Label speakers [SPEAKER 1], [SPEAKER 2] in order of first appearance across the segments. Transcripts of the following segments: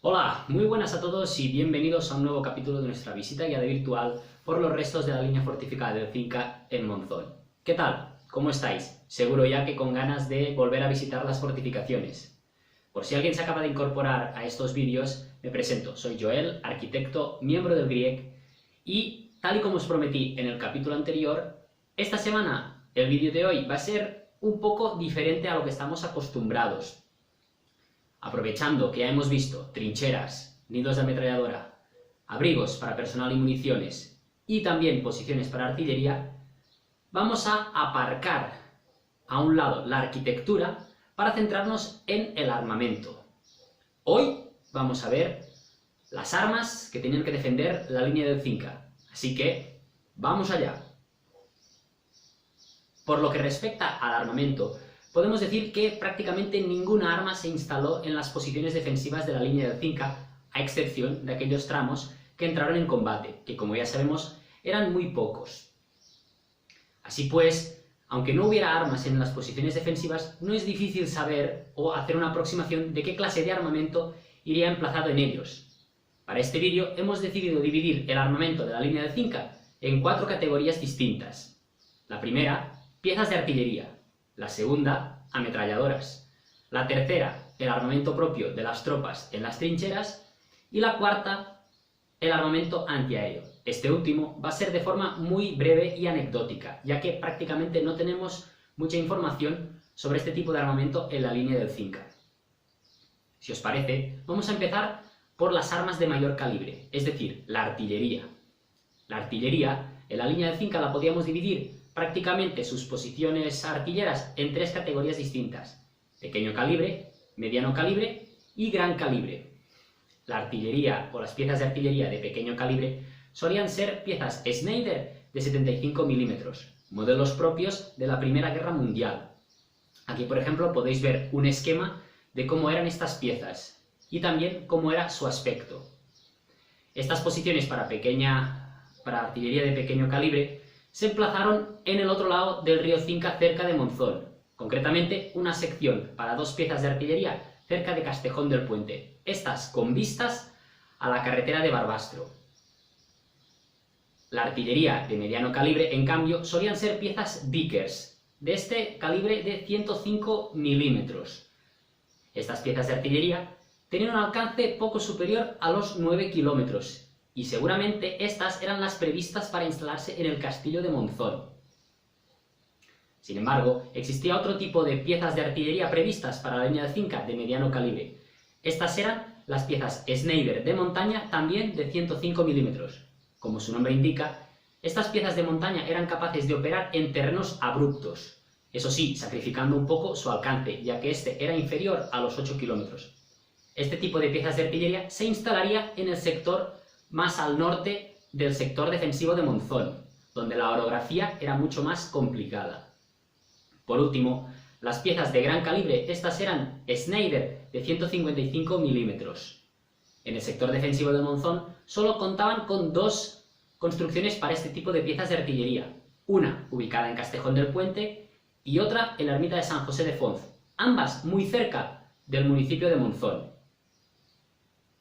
[SPEAKER 1] Hola, muy buenas a todos y bienvenidos a un nuevo capítulo de nuestra visita guiada virtual por los restos de la línea fortificada del Cinca en Monzón. ¿Qué tal? ¿Cómo estáis? Seguro ya que con ganas de volver a visitar las fortificaciones. Por si alguien se acaba de incorporar a estos vídeos, me presento. Soy Joel, arquitecto, miembro del GRIEC y, tal y como os prometí en el capítulo anterior, esta semana el vídeo de hoy va a ser un poco diferente a lo que estamos acostumbrados. Aprovechando que ya hemos visto trincheras, nidos de ametralladora, abrigos para personal y municiones y también posiciones para artillería, vamos a aparcar a un lado la arquitectura para centrarnos en el armamento. Hoy vamos a ver las armas que tenían que defender la línea del Cinca, así que vamos allá. Por lo que respecta al armamento, podemos decir que prácticamente ninguna arma se instaló en las posiciones defensivas de la línea del Cinca, a excepción de aquellos tramos que entraron en combate, que como ya sabemos eran muy pocos. Así pues, aunque no hubiera armas en las posiciones defensivas, no es difícil saber o hacer una aproximación de qué clase de armamento iría emplazado en ellos. Para este vídeo hemos decidido dividir el armamento de la línea del Cinca en 4 categorías distintas. La primera, piezas de artillería. La segunda, ametralladoras. La tercera, el armamento propio de las tropas en las trincheras. Y la cuarta, el armamento antiaéreo. Este último va a ser de forma muy breve y anecdótica, ya que prácticamente no tenemos mucha información sobre este tipo de armamento en la línea del Cinca. Si os parece, vamos a empezar por las armas de mayor calibre, es decir, la artillería. La artillería, en la línea del Cinca la podíamos dividir prácticamente sus posiciones artilleras en 3 categorías distintas: pequeño calibre, mediano calibre y gran calibre. La artillería o las piezas de artillería de pequeño calibre solían ser piezas Schneider de 75 milímetros, modelos propios de la Primera Guerra Mundial. Aquí, por ejemplo, podéis ver un esquema de cómo eran estas piezas y también cómo era su aspecto. Estas posiciones para artillería de pequeño calibre se emplazaron en el otro lado del río Cinca, cerca de Monzón, concretamente una sección para 2 piezas de artillería cerca de Castejón del Puente, estas con vistas a la carretera de Barbastro. La artillería de mediano calibre, en cambio, solían ser piezas Vickers, de este calibre de 105 milímetros. Estas piezas de artillería tenían un alcance poco superior a los 9 kilómetros, y seguramente estas eran las previstas para instalarse en el castillo de Monzón. Sin embargo, existía otro tipo de piezas de artillería previstas para la línea del Cinca de mediano calibre. Estas eran las piezas Schneider de montaña, también de 105 milímetros. Como su nombre indica, estas piezas de montaña eran capaces de operar en terrenos abruptos, eso sí, sacrificando un poco su alcance, ya que este era inferior a los 8 kilómetros. Este tipo de piezas de artillería se instalaría en el sector más al norte del sector defensivo de Monzón, donde la orografía era mucho más complicada. Por último, las piezas de gran calibre, estas eran Schneider de 155 milímetros. En el sector defensivo de Monzón solo contaban con 2 construcciones para este tipo de piezas de artillería, una ubicada en Castejón del Puente y otra en la ermita de San José de Fonz, ambas muy cerca del municipio de Monzón.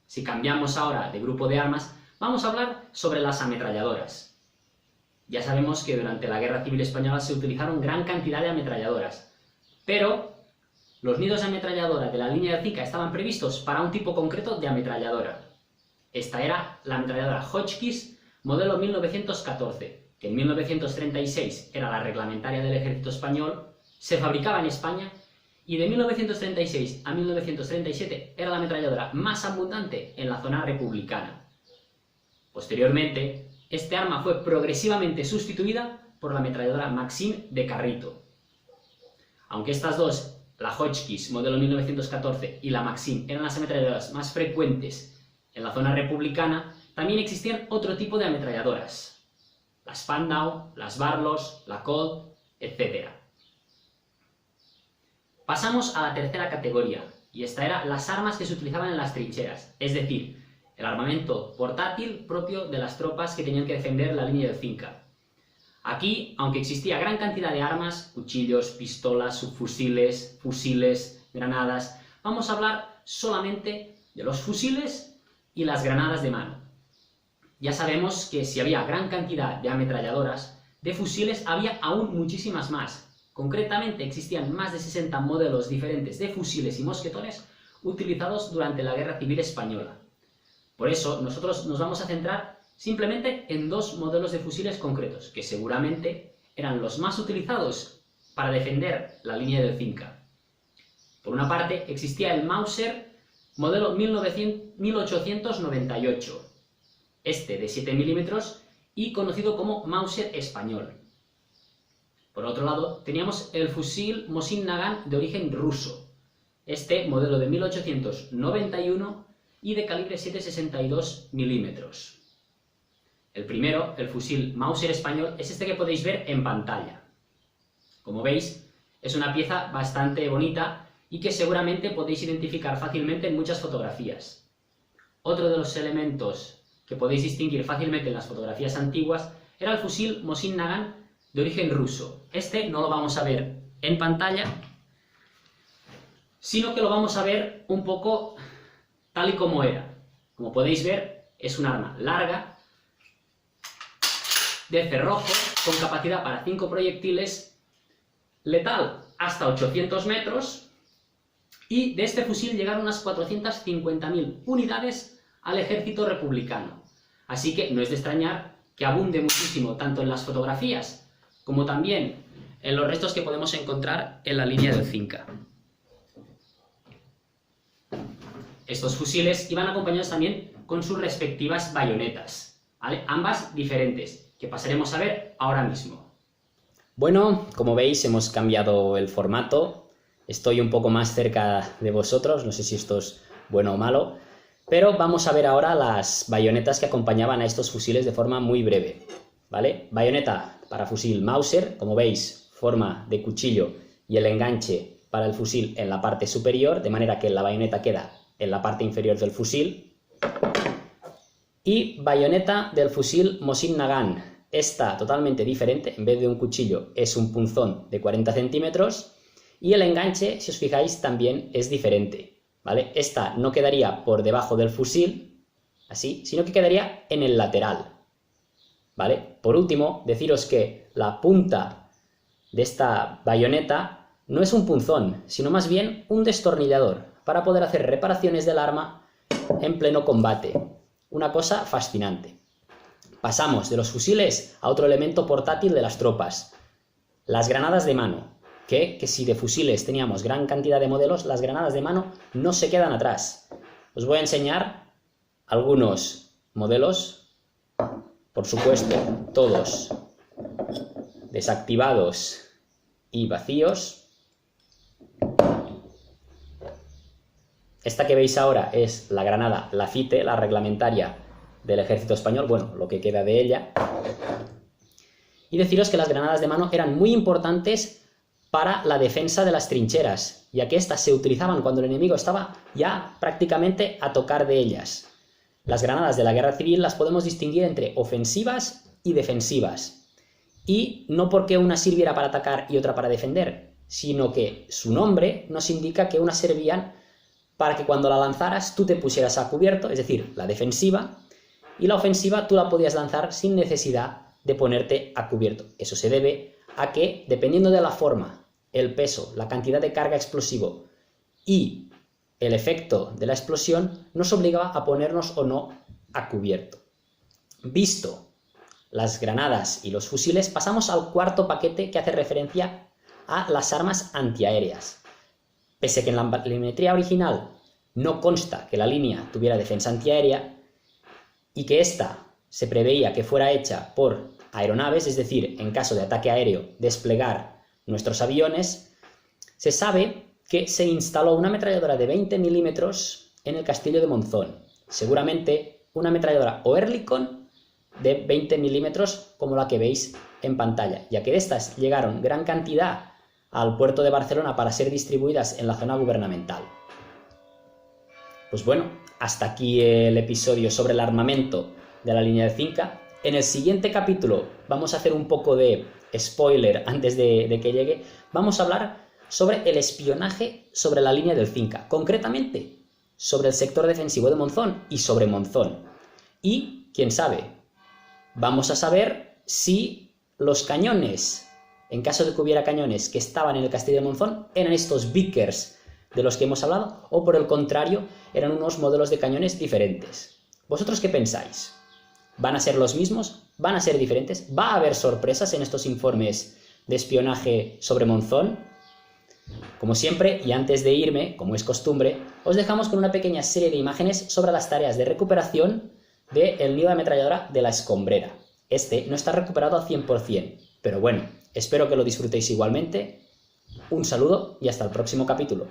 [SPEAKER 1] Si cambiamos ahora de grupo de armas, vamos a hablar sobre las ametralladoras. Ya sabemos que durante la Guerra Civil Española se utilizaron gran cantidad de ametralladoras, pero los nidos de ametralladora de la línea del Cinca estaban previstos para un tipo concreto de ametralladora. Esta era la ametralladora Hotchkiss modelo 1914, que en 1936 era la reglamentaria del ejército español, se fabricaba en España, y de 1936 a 1937 era la ametralladora más abundante en la zona republicana. Posteriormente, este arma fue progresivamente sustituida por la ametralladora Maxim de carrito. Aunque estas dos, la Hotchkiss modelo 1914 y la Maxim, eran las ametralladoras más frecuentes en la zona republicana, también existían otro tipo de ametralladoras: las Spandau, las Barlows, la Colt, etc. Pasamos a la tercera categoría, y esta era las armas que se utilizaban en las trincheras, es decir, el armamento portátil propio de las tropas que tenían que defender la línea del Cinca. Aquí, aunque existía gran cantidad de armas, cuchillos, pistolas, subfusiles, fusiles, granadas, vamos a hablar solamente de los fusiles y las granadas de mano. Ya sabemos que si había gran cantidad de ametralladoras, de fusiles había aún muchísimas más. Concretamente existían más de 60 modelos diferentes de fusiles y mosquetones utilizados durante la Guerra Civil Española. Por eso nosotros nos vamos a centrar simplemente en dos modelos de fusiles concretos, que seguramente eran los más utilizados para defender la línea del Cinca. Por una parte existía el Mauser modelo 1898, este de 7 milímetros y conocido como Mauser español. Por otro lado, teníamos el fusil Mosin Nagant de origen ruso, este modelo de 1891 y de calibre 7,62 milímetros. El primero, el fusil Mauser español, es este que podéis ver en pantalla. Como veis, es una pieza bastante bonita y que seguramente podéis identificar fácilmente en muchas fotografías. Otro de los elementos que podéis distinguir fácilmente en las fotografías antiguas era el fusil Mosin Nagant de origen ruso. Este no lo vamos a ver en pantalla, sino que lo vamos a ver un poco tal y como era. Como podéis ver, es un arma larga, de cerrojo, con capacidad para 5 proyectiles, letal hasta 800 metros, y de este fusil llegaron unas 450.000 unidades al ejército republicano. Así que no es de extrañar que abunde muchísimo tanto en las fotografías como también en los restos que podemos encontrar en la línea del Cinca. Estos fusiles iban acompañados también con sus respectivas bayonetas, ¿vale? Ambas diferentes, que pasaremos a ver ahora mismo. Bueno, como veis hemos cambiado el formato, estoy un poco más cerca de vosotros, no sé si esto es bueno o malo, pero vamos a ver ahora las bayonetas que acompañaban a estos fusiles de forma muy breve, ¿vale? Bayoneta para fusil Mauser, como veis, forma de cuchillo y el enganche para el fusil en la parte superior, de manera que la bayoneta queda en la parte inferior del fusil. Y bayoneta del fusil Mosin Nagant, esta totalmente diferente, en vez de un cuchillo es un punzón de 40 centímetros y el enganche, si os fijáis, también es diferente, ¿vale? Esta no quedaría por debajo del fusil, así, sino que quedaría en el lateral, ¿vale? Por último, deciros que la punta de esta bayoneta no es un punzón, sino más bien un destornillador, para poder hacer reparaciones del arma en pleno combate. Una cosa fascinante. Pasamos de los fusiles a otro elemento portátil de las tropas, las granadas de mano, que si de fusiles teníamos gran cantidad de modelos, las granadas de mano no se quedan atrás. Os voy a enseñar algunos modelos, por supuesto, todos desactivados y vacíos. Esta que veis ahora es la granada Lafite, la reglamentaria del ejército español, bueno, lo que queda de ella. Y deciros que las granadas de mano eran muy importantes para la defensa de las trincheras, ya que estas se utilizaban cuando el enemigo estaba ya prácticamente a tocar de ellas. Las granadas de la guerra civil las podemos distinguir entre ofensivas y defensivas. Y no porque una sirviera para atacar y otra para defender, sino que su nombre nos indica que unas servían para que cuando la lanzaras tú te pusieras a cubierto, es decir, la defensiva, y la ofensiva tú la podías lanzar sin necesidad de ponerte a cubierto. Eso se debe a que, dependiendo de la forma, el peso, la cantidad de carga explosivo y el efecto de la explosión, nos obligaba a ponernos o no a cubierto. Visto las granadas y los fusiles, pasamos al cuarto paquete que hace referencia a las armas antiaéreas. Pese a que en la balimetría original no consta que la línea tuviera defensa antiaérea y que ésta se preveía que fuera hecha por aeronaves, es decir, en caso de ataque aéreo, desplegar nuestros aviones, se sabe que se instaló una ametralladora de 20 milímetros en el castillo de Monzón. Seguramente una ametralladora Oerlikon de 20 milímetros como la que veis en pantalla, ya que de estas llegaron gran cantidad al puerto de Barcelona para ser distribuidas en la zona gubernamental. Pues bueno, hasta aquí el episodio sobre el armamento de la línea del Cinca. En el siguiente capítulo vamos a hacer un poco de spoiler antes de que llegue. Vamos a hablar sobre el espionaje sobre la línea del Cinca. Concretamente, sobre el sector defensivo de Monzón y sobre Monzón. Y, quién sabe, vamos a saber si los cañones, en caso de que hubiera cañones que estaban en el castillo de Monzón, eran estos Vickers de los que hemos hablado, o por el contrario, eran unos modelos de cañones diferentes. ¿Vosotros qué pensáis? ¿Van a ser los mismos? ¿Van a ser diferentes? ¿Va a haber sorpresas en estos informes de espionaje sobre Monzón? Como siempre, y antes de irme, como es costumbre, os dejamos con una pequeña serie de imágenes sobre las tareas de recuperación del nido de ametralladora de la Escombrera. Este no está recuperado al 100%, pero bueno, espero que lo disfrutéis igualmente. Un saludo y hasta el próximo capítulo.